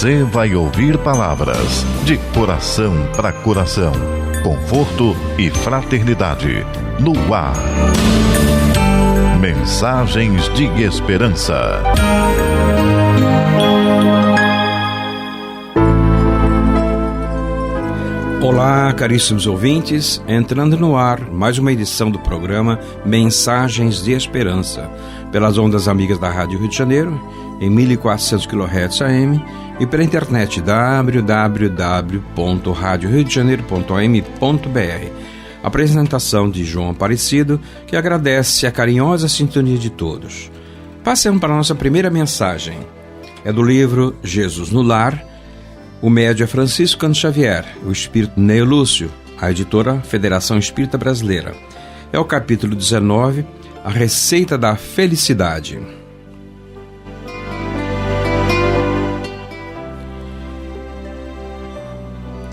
Você vai ouvir palavras de coração para coração, conforto e fraternidade, no ar. Mensagens de esperança. Olá, caríssimos ouvintes, entrando no ar mais uma edição do programa Mensagens de Esperança, pelas ondas amigas da Rádio Rio de Janeiro, em 1400 kHz AM e pela internet www.radioriodejaneiro.am.br. Apresentação de João Aparecido, que agradece a carinhosa sintonia de todos. Passemos para a nossa primeira mensagem. É do livro Jesus no Lar. O médium é Francisco Cândido Xavier, o espírito Neo Lúcio, a editora Federação Espírita Brasileira. É o capítulo 19, a receita da felicidade.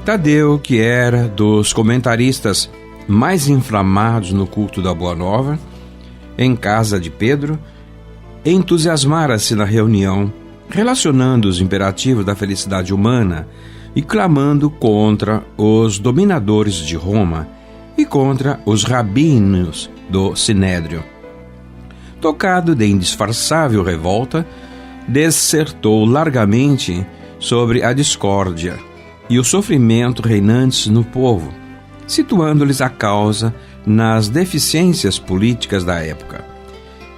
Tadeu, que era dos comentaristas mais inflamados no culto da Boa Nova, em casa de Pedro, entusiasmara-se na reunião, relacionando os imperativos da felicidade humana e clamando contra os dominadores de Roma e contra os rabinos do Sinédrio. Tocado de indisfarçável revolta, dissertou largamente sobre a discórdia e o sofrimento reinantes no povo, situando-lhes a causa nas deficiências políticas da época.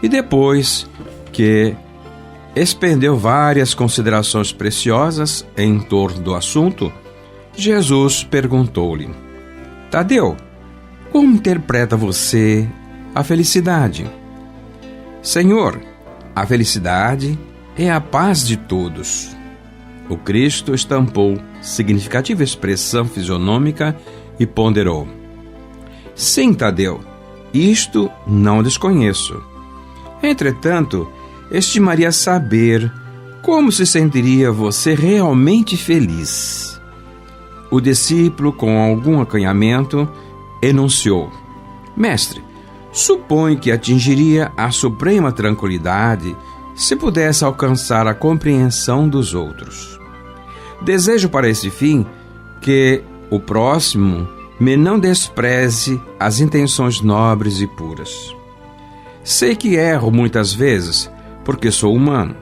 E depois que expendeu várias considerações preciosas em torno do assunto, Jesus perguntou-lhe: Tadeu, como interpreta você a felicidade? Senhor, a felicidade é a paz de todos. O Cristo estampou significativa expressão fisionômica e ponderou: Sim, Tadeu, isto não desconheço. Entretanto, estimaria saber como se sentiria você realmente feliz. O discípulo, com algum acanhamento, enunciou: Mestre, suponho que atingiria a suprema tranquilidade se pudesse alcançar a compreensão dos outros. Desejo para esse fim que o próximo me não despreze as intenções nobres e puras. Sei que erro muitas vezes, porque sou humano.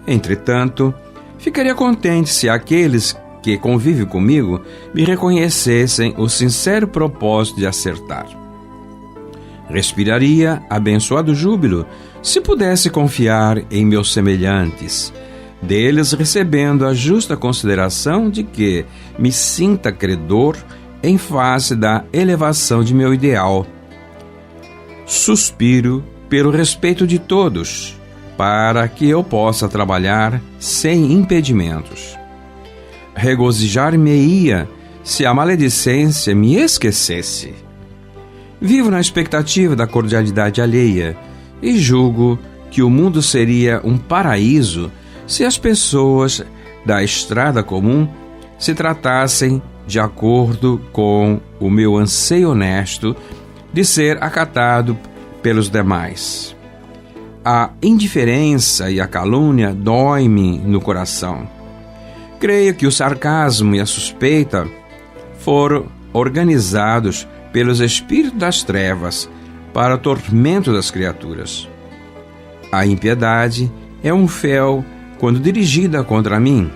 Entretanto, ficaria contente se aqueles que convivem comigo me reconhecessem o sincero propósito de acertar. Respiraria abençoado júbilo se pudesse confiar em meus semelhantes, deles recebendo a justa consideração de que me sinta credor em face da elevação de meu ideal. Suspiro pelo respeito de todos, para que eu possa trabalhar sem impedimentos. Regozijar-me-ia se a maledicência me esquecesse. Vivo na expectativa da cordialidade alheia e julgo que o mundo seria um paraíso se as pessoas da estrada comum se tratassem de acordo com o meu anseio honesto de ser acatado pelos demais. A indiferença e a calúnia dói-me no coração. Creio que o sarcasmo e a suspeita foram organizados pelos espíritos das trevas para o tormento das criaturas. A impiedade é um fel quando dirigida contra mim.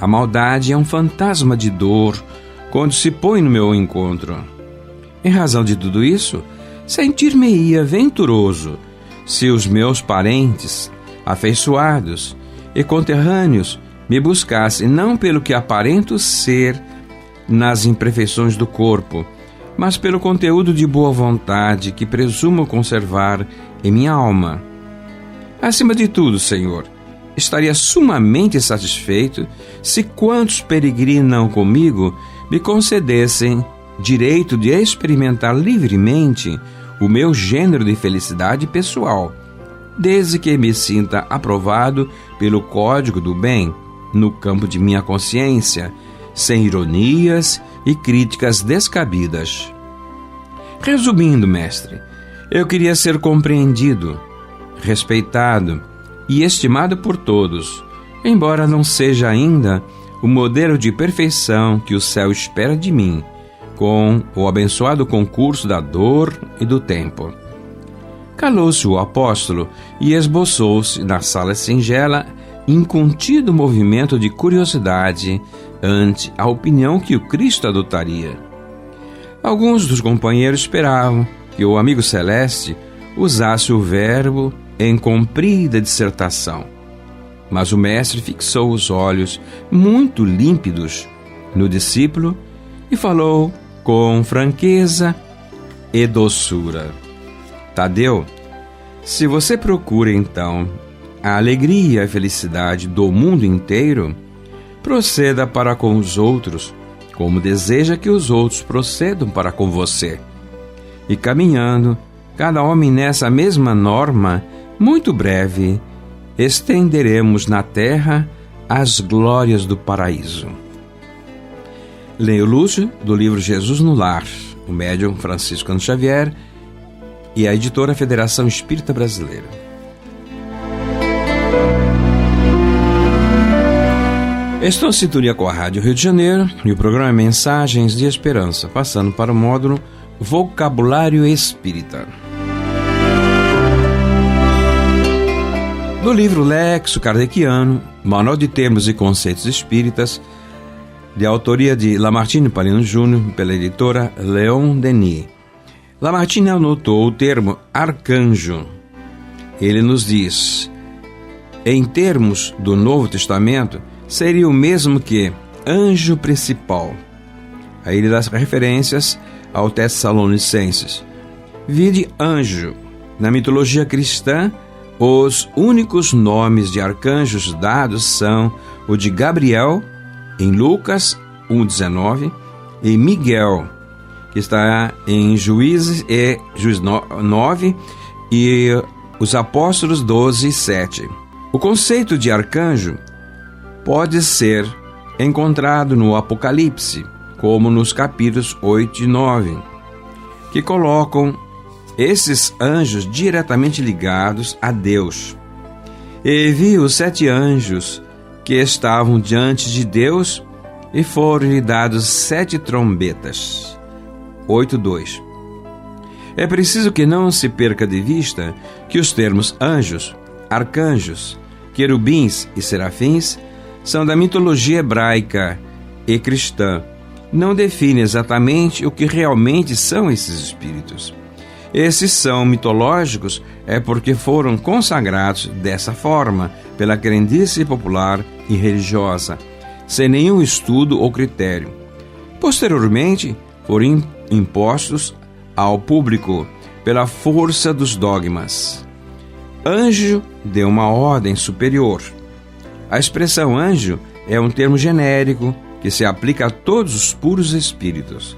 A maldade é um fantasma de dor quando se põe no meu encontro. Em razão de tudo isso, sentir-me-ia venturoso se os meus parentes, afeiçoados e conterrâneos me buscassem não pelo que aparento ser nas imperfeições do corpo, mas pelo conteúdo de boa vontade que presumo conservar em minha alma. Acima de tudo, Senhor, estaria sumamente satisfeito se quantos peregrinam comigo me concedessem direito de experimentar livremente o meu gênero de felicidade pessoal, desde que me sinta aprovado pelo código do bem no campo de minha consciência, sem ironias e críticas descabidas. Resumindo, mestre, eu queria ser compreendido, respeitado e estimado por todos, embora não seja ainda o modelo de perfeição que o céu espera de mim, com o abençoado concurso da dor e do tempo. Calou-se o apóstolo e esboçou-se na sala singela incontido movimento de curiosidade ante a opinião que o Cristo adotaria. Alguns dos companheiros esperavam que o amigo celeste usasse o verbo em comprida dissertação, mas o mestre fixou os olhos muito límpidos no discípulo e falou com franqueza e doçura: Tadeu, se você procura então a alegria e a felicidade do mundo inteiro, proceda para com os outros como deseja que os outros procedam para com você. E caminhando, cada homem nessa mesma norma, muito breve, estenderemos na terra as glórias do paraíso. Leio Lúcio, do livro Jesus no Lar, o médium Francisco Xavier e a editora Federação Espírita Brasileira. Estou em sintonia com a Rádio Rio de Janeiro e o programa é Mensagens de Esperança, passando para o módulo Vocabulário Espírita. Do livro Lexo Kardeciano, Manual de Termos e Conceitos Espíritas, de autoria de Lamartine Palino Júnior, pela editora Leon Denis. Lamartine anotou o termo arcanjo. Ele nos diz: em termos do Novo Testamento, seria o mesmo que anjo principal. Aí ele dá referências ao Tessalonicenses. Vide anjo. Na mitologia cristã, os únicos nomes de arcanjos dados são o de Gabriel, em Lucas 1,19, e Miguel, que está em Juízes 9, e os Apóstolos 12:7. O conceito de arcanjo pode ser encontrado no Apocalipse, como nos capítulos 8 e 9, que colocam esses anjos diretamente ligados a Deus. E vi os 7 anjos que estavam diante de Deus e foram-lhe dados 7 trombetas. 8:2. É preciso que não se perca de vista que os termos anjos, arcanjos, querubins e serafins são da mitologia hebraica e cristã. Não define exatamente o que realmente são esses espíritos. Esses são mitológicos é porque foram consagrados dessa forma pela crendice popular e religiosa, sem nenhum estudo ou critério. Posteriormente, foram impostos ao público pela força dos dogmas. Anjo de uma ordem superior. A expressão anjo é um termo genérico que se aplica a todos os puros espíritos.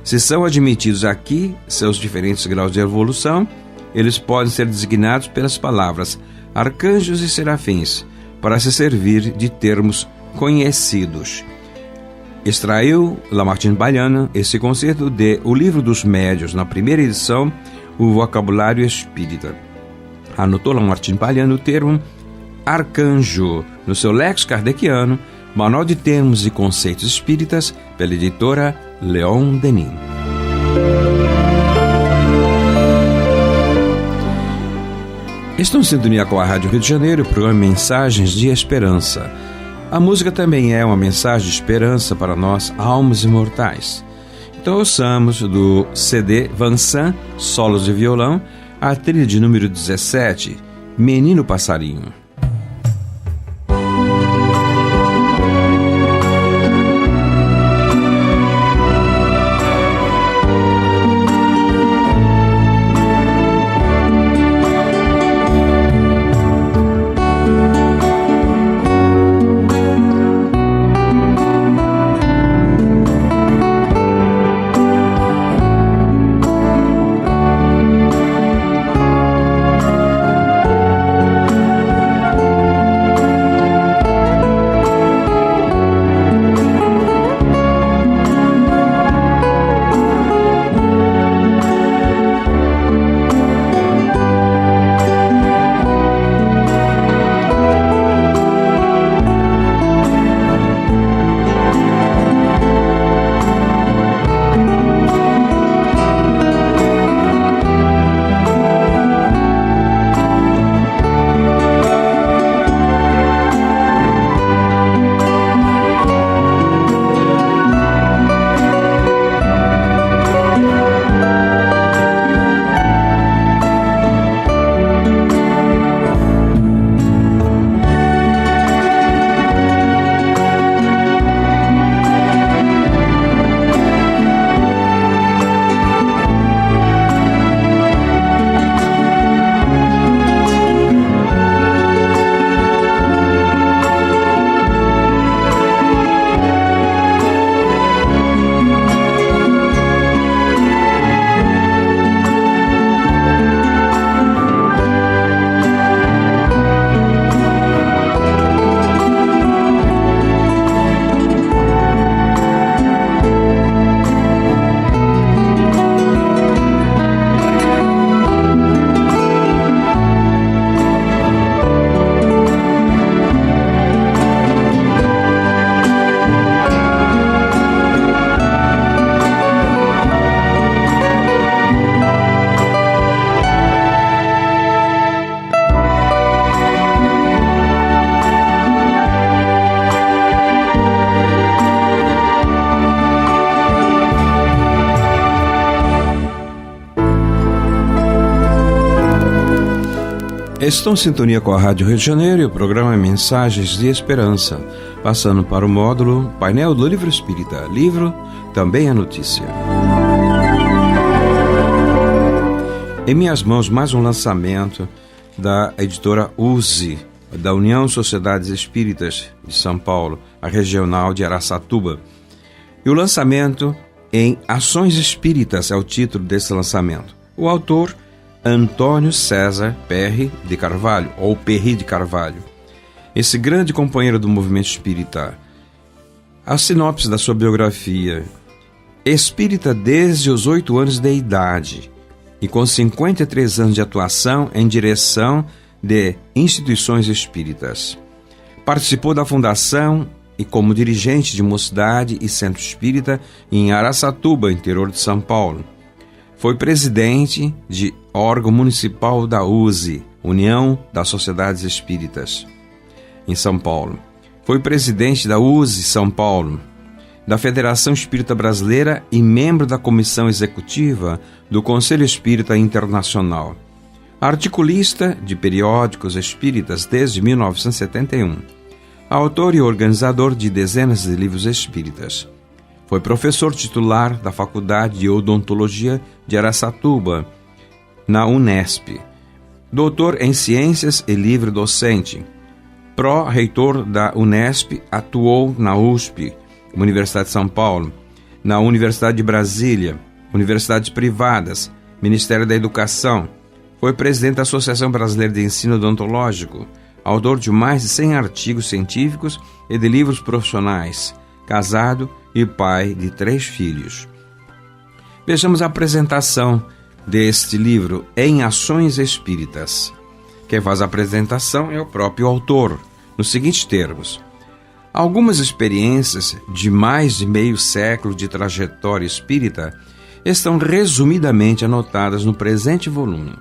Se são admitidos aqui seus diferentes graus de evolução, eles podem ser designados pelas palavras arcanjos e serafins, para se servir de termos conhecidos. Extraiu Lamartine Palino esse conceito de O Livro dos Médiuns, na primeira edição, o Vocabulário Espírita. Anotou Lamartine Palino o termo arcanjo no seu Lexo Kardeciano, Manual de Termos e Conceitos Espíritas, pela editora Leon Denis. Estão em sintonia com a Rádio Rio de Janeiro, o programa Mensagens de Esperança. A música também é uma mensagem de esperança para nós, almas imortais. Então ouçamos do CD Vansan, Solos de Violão, a trilha de número 17, Menino Passarinho. Estão em sintonia com a Rádio Rio de Janeiro e o programa Mensagens de Esperança, passando para o módulo Painel do Livro Espírita, livro também a notícia. Em minhas mãos, mais um lançamento da editora USE, da União Sociedades Espíritas de São Paulo, a regional de Araçatuba. E o lançamento em Ações Espíritas é o título desse lançamento. O autor, Antônio César Perry de Carvalho, ou Perry de Carvalho. Esse grande companheiro do movimento espírita. A sinopse da sua biografia: espírita desde os 8 anos de idade e com 53 anos de atuação em direção de instituições espíritas. Participou da fundação e como dirigente de mocidade e centro espírita em Araçatuba, interior de São Paulo. Foi presidente de órgão municipal da USE, União das Sociedades Espíritas, em São Paulo. Foi presidente da USE São Paulo, da Federação Espírita Brasileira e membro da Comissão Executiva do Conselho Espírita Internacional. Articulista de periódicos espíritas desde 1971. Autor e organizador de dezenas de livros espíritas. Foi professor titular da Faculdade de Odontologia de Araçatuba, na Unesp. Doutor em Ciências e livre docente. Pró-reitor da Unesp, atuou na USP, Universidade de São Paulo, na Universidade de Brasília, universidades privadas, Ministério da Educação. Foi presidente da Associação Brasileira de Ensino Odontológico, autor de mais de 100 artigos científicos e de livros profissionais, casado e pai de 3 filhos. Vejamos a apresentação deste livro em Ações Espíritas. Quem faz a apresentação é o próprio autor, nos seguintes termos: algumas experiências de mais de meio século de trajetória espírita estão resumidamente anotadas no presente volume.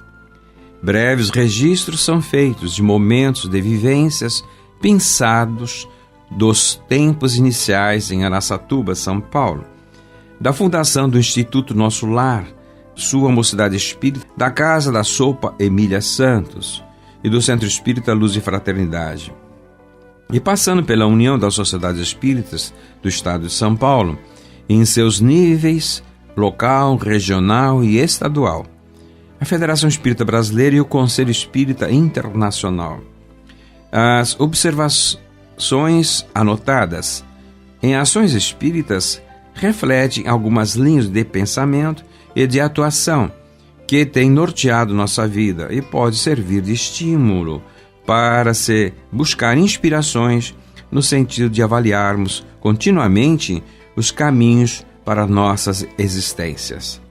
Breves registros são feitos de momentos de vivências pensados dos tempos iniciais em Araçatuba, São Paulo, da fundação do Instituto Nosso Lar, sua mocidade espírita, da Casa da Sopa Emília Santos e do Centro Espírita Luz e Fraternidade. E passando pela União das Sociedades Espíritas do Estado de São Paulo, em seus níveis local, regional e estadual, a Federação Espírita Brasileira e o Conselho Espírita Internacional. As observações anotadas em Ações Espíritas refletem algumas linhas de pensamento e de atuação que têm norteado nossa vida e pode servir de estímulo para se buscar inspirações no sentido de avaliarmos continuamente os caminhos para nossas existências.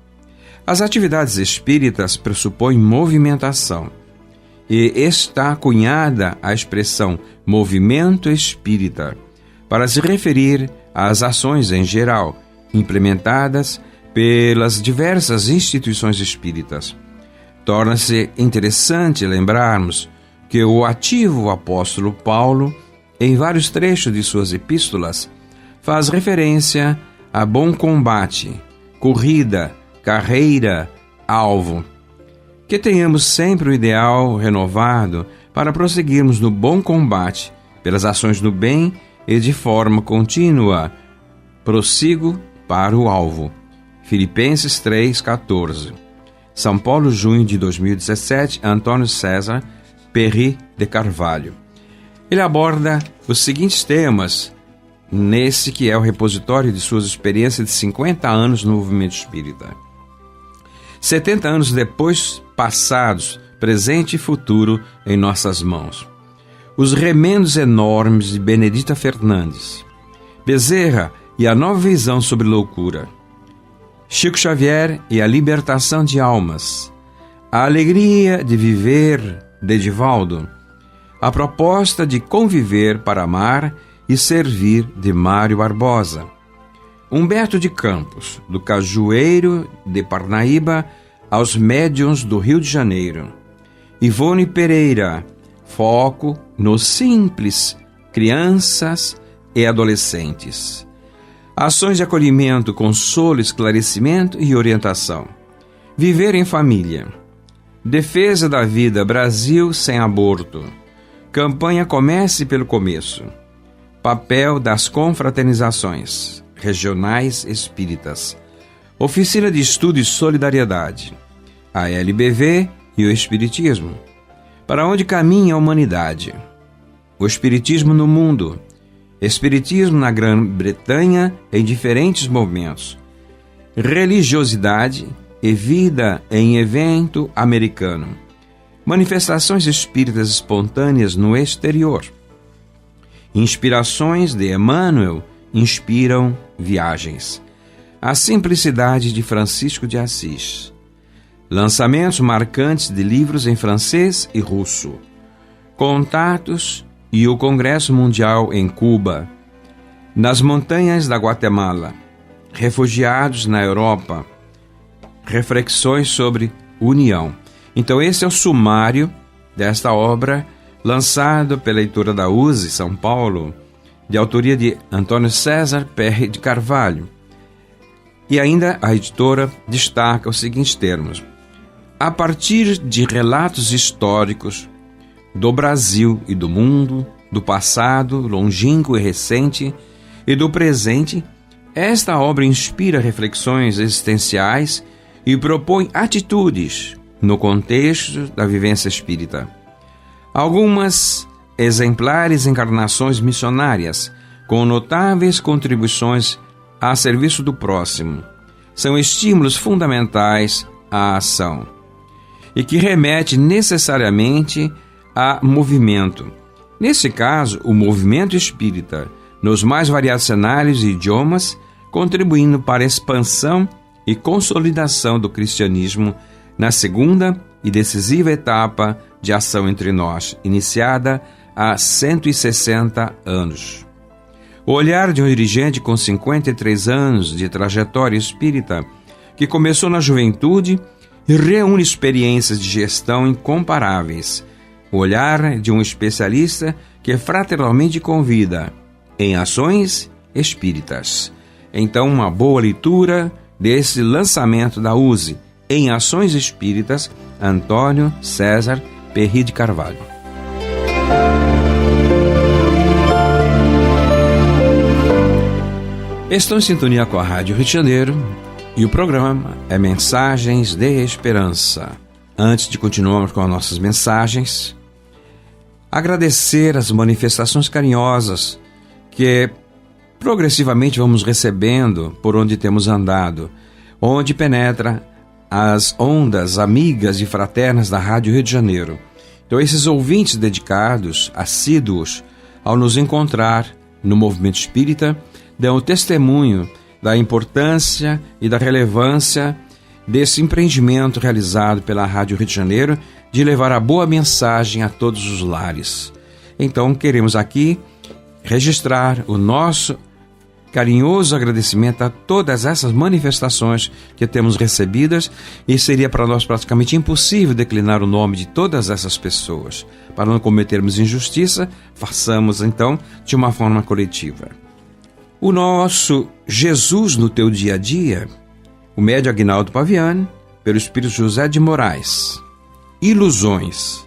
As atividades espíritas pressupõem movimentação, e está cunhada a expressão movimento espírita para se referir às ações em geral implementadas pelas diversas instituições espíritas. Torna-se interessante lembrarmos que o ativo apóstolo Paulo, em vários trechos de suas epístolas, faz referência a bom combate, corrida, carreira, alvo. Que tenhamos sempre o ideal renovado para prosseguirmos no bom combate, pelas ações do bem e de forma contínua. Prossigo para o alvo. Filipenses 3,14. São Paulo, junho de 2017, Antônio César Perry de Carvalho. Ele aborda os seguintes temas nesse que é o repositório de suas experiências de 50 anos no movimento espírita. 70 anos depois, passados, presente e futuro em nossas mãos. Os remendos enormes de Benedita Fernandes. Bezerra e a nova visão sobre loucura. Chico Xavier e a libertação de almas. A alegria de viver de Divaldo. A proposta de conviver para amar e servir de Mário Barbosa. Humberto de Campos, do Cajueiro de Parnaíba aos médiuns do Rio de Janeiro. Ivone Pereira, foco no simples, crianças e adolescentes. Ações de acolhimento, consolo, esclarecimento e orientação. Viver em família. Defesa da vida, Brasil sem aborto. Campanha Comece pelo Começo. Papel das confraternizações regionais espíritas. Oficina de Estudo e Solidariedade. A LBV e o Espiritismo. Para onde caminha a humanidade? O Espiritismo no mundo. Espiritismo na Grã-Bretanha em diferentes momentos. Religiosidade e vida em evento americano. Manifestações espíritas espontâneas no exterior. Inspirações de Emmanuel inspiram viagens. A simplicidade de Francisco de Assis. Lançamentos marcantes de livros em francês e russo. Contatos e o Congresso Mundial em Cuba. Nas montanhas da Guatemala. Refugiados na Europa. Reflexões sobre união. Então esse é o sumário desta obra, lançado pela editora da USE, São Paulo, de autoria de Antônio César Perry de Carvalho. E ainda a editora destaca os seguintes termos: a partir de relatos históricos do Brasil e do mundo, do passado longínquo e recente e do presente, esta obra inspira reflexões existenciais e propõe atitudes no contexto da vivência espírita. Algumas exemplares encarnações missionárias, com notáveis contribuições a serviço do próximo, são estímulos fundamentais à ação e que remete necessariamente a movimento. Nesse caso, o movimento espírita, nos mais variados cenários e idiomas, contribuindo para a expansão e consolidação do cristianismo na segunda e decisiva etapa de ação entre nós, iniciada há 160 anos. O olhar de um dirigente com 53 anos de trajetória espírita, que começou na juventude e reúne experiências de gestão incomparáveis. O olhar de um especialista que fraternalmente convida em ações espíritas. Então, uma boa leitura desse lançamento da USE em Ações Espíritas, Antônio César Perry de Carvalho. Estão em sintonia com a Rádio Rio de Janeiro e o programa é Mensagens de Esperança. Antes de continuarmos com as nossas mensagens, agradecer as manifestações carinhosas que progressivamente vamos recebendo por onde temos andado, onde penetra as ondas amigas e fraternas da Rádio Rio de Janeiro. Então, esses ouvintes dedicados, assíduos, ao nos encontrar no movimento espírita, dão o testemunho da importância e da relevância desse empreendimento realizado pela Rádio Rio de Janeiro de levar a boa mensagem a todos os lares. Então, queremos aqui registrar o nosso carinhoso agradecimento a todas essas manifestações que temos recebidas, e seria para nós praticamente impossível declinar o nome de todas essas pessoas. Para não cometermos injustiça, façamos então de uma forma coletiva. O nosso Jesus no teu dia a dia, o médio Aguinaldo Paviani, pelo Espírito José de Moraes. Ilusões.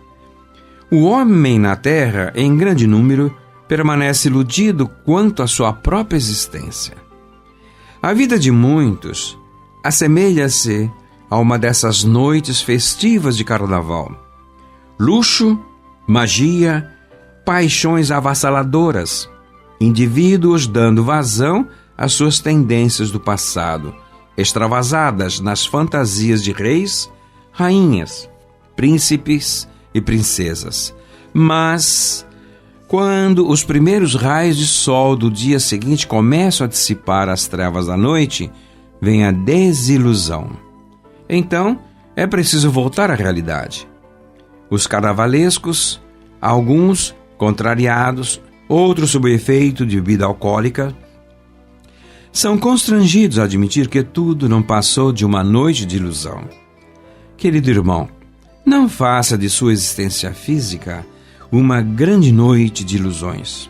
O homem na terra, em grande número, permanece iludido quanto à sua própria existência. A vida de muitos assemelha-se a uma dessas noites festivas de carnaval. Luxo, magia, paixões avassaladoras, indivíduos dando vazão às suas tendências do passado, extravasadas nas fantasias de reis, rainhas, príncipes e princesas. Mas quando os primeiros raios de sol do dia seguinte começam a dissipar as trevas da noite, vem a desilusão. Então, é preciso voltar à realidade. Os carnavalescos, alguns contrariados, outros sob o efeito de bebida alcoólica, são constrangidos a admitir que tudo não passou de uma noite de ilusão. Querido irmão, não faça de sua existência física uma grande noite de ilusões.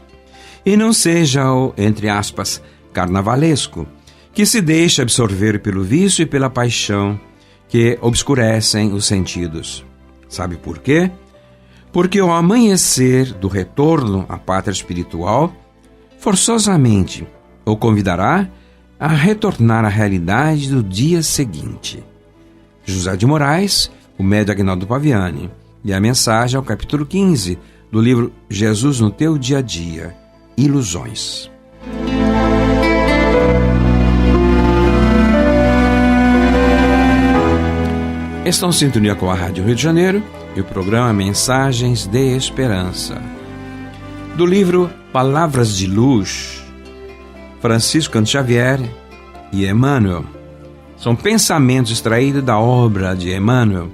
E não seja o, entre aspas, carnavalesco, que se deixa absorver pelo vício e pela paixão que obscurecem os sentidos. Sabe por quê? Porque ao amanhecer do retorno à pátria espiritual, forçosamente o convidará a retornar à realidade do dia seguinte. José de Moraes, o médium Aguinaldo Paviani, e a mensagem ao capítulo 15 do livro Jesus no Teu Dia a Dia, Ilusões. Estão em sintonia com a Rádio Rio de Janeiro e o programa Mensagens de Esperança. Do livro Palavras de Luz, Francisco Cândido Xavier e Emmanuel. São pensamentos extraídos da obra de Emmanuel.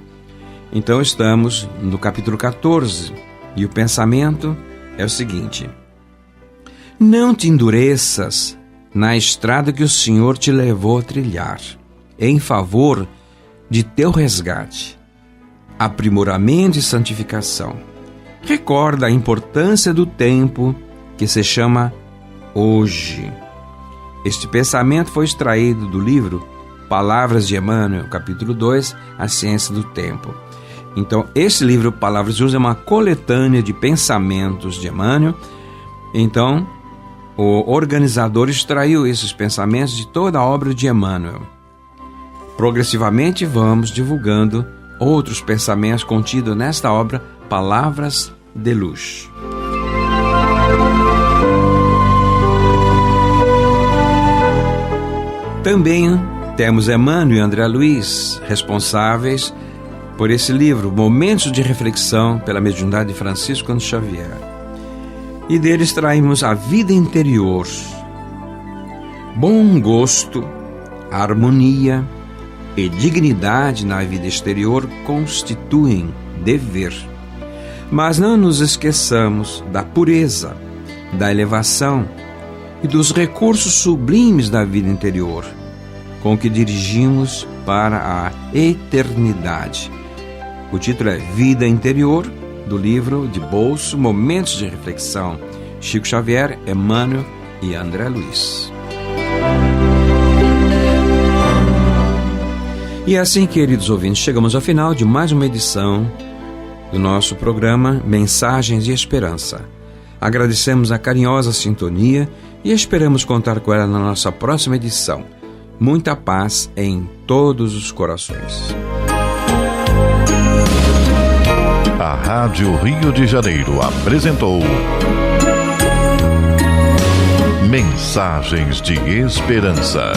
Então estamos no capítulo 14 e o pensamento é o seguinte: não te endureças na estrada que o Senhor te levou a trilhar, em favor de teu resgate, aprimoramento e santificação. Recorda a importância do tempo que se chama hoje. Este pensamento foi extraído do livro Palavras de Emmanuel, capítulo 2, A Ciência do Tempo. Então, esse livro, Palavras de Luz, é uma coletânea de pensamentos de Emmanuel. Então, o organizador extraiu esses pensamentos de toda a obra de Emmanuel. Progressivamente vamos divulgando outros pensamentos contidos nesta obra, Palavras de Luz. Também temos Emmanuel e André Luiz, responsáveis por esse livro, Momentos de Reflexão pela Mediunidade de Francisco Cândido Xavier. E dele extraímos a vida interior. Bom gosto, harmonia e dignidade na vida exterior constituem dever. Mas não nos esqueçamos da pureza, da elevação e dos recursos sublimes da vida interior, com que dirigimos para a eternidade. O título é Vida Interior, do livro de bolso Momentos de Reflexão, Chico Xavier, Emmanuel e André Luiz. E assim, queridos ouvintes, chegamos ao final de mais uma edição do nosso programa Mensagens de Esperança. Agradecemos a carinhosa sintonia e esperamos contar com ela na nossa próxima edição. Muita paz em todos os corações. A Rádio Rio de Janeiro apresentou Mensagens de Esperança.